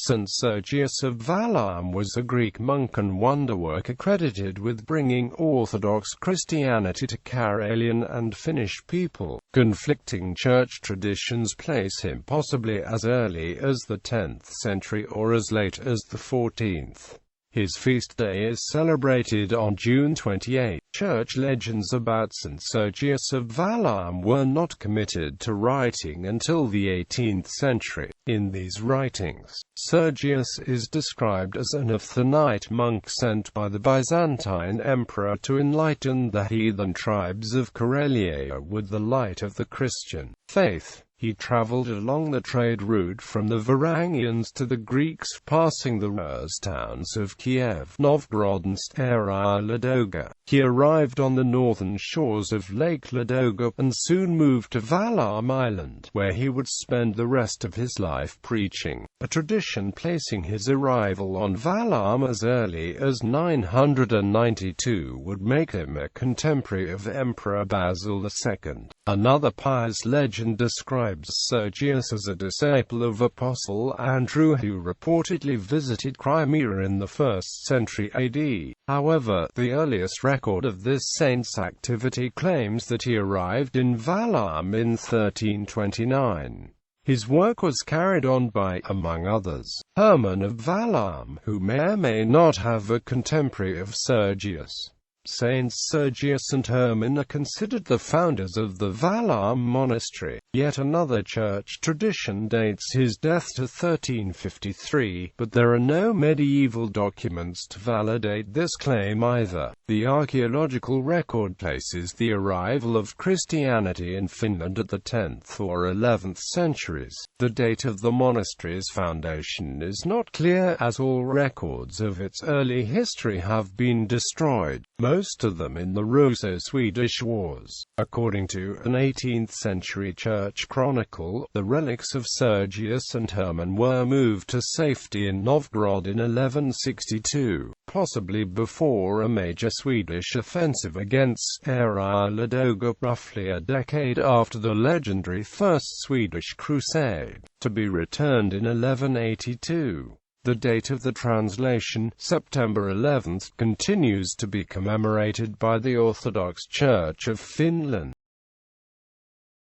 Saint Sergius of Valaam was a Greek monk and wonderworker credited with bringing Orthodox Christianity to Karelian and Finnish people. Conflicting church traditions place him possibly as early as the 10th century or as late as the 14th. His feast day is celebrated on June 28. Church legends about St. Sergius of Valaam were not committed to writing until the 18th century. In these writings, Sergius is described as an Athonite monk sent by the Byzantine emperor to enlighten the heathen tribes of Karelia with the light of the Christian faith. He traveled along the trade route from the Varangians to the Greeks, passing the Rus towns of Kiev, Novgorod and Stara Ladoga. He arrived on the northern shores of Lake Ladoga, and soon moved to Valaam Island, where he would spend the rest of his life preaching. A tradition placing his arrival on Valaam as early as 992 would make him a contemporary of Emperor Basil II. Another pious legend describes Sergius as a disciple of Apostle Andrew who reportedly visited Crimea in the 1st century AD. However, the earliest record of this saint's activity claims that he arrived in Valaam in 1329. His work was carried on by, among others, Herman of Valaam, who may or may not have a contemporary of Sergius. Saints Sergius and Herman are considered the founders of the Valaam monastery. Yet another church tradition dates his death to 1353, but there are no medieval documents to validate this claim either. The archaeological record places the arrival of Christianity in Finland at the 10th or 11th centuries. The date of the monastery's foundation is not clear, as all records of its early history have been destroyed, most of them in the Russo-Swedish Wars. According to an 18th-century church chronicle, the relics of Sergius and Herman were moved to safety in Novgorod in 1162, possibly before a major Swedish offensive against Stara Ladoga roughly a decade after the legendary First Swedish Crusade, to be returned in 1182. The date of the translation, September 11th, continues to be commemorated by the Orthodox Church of Finland.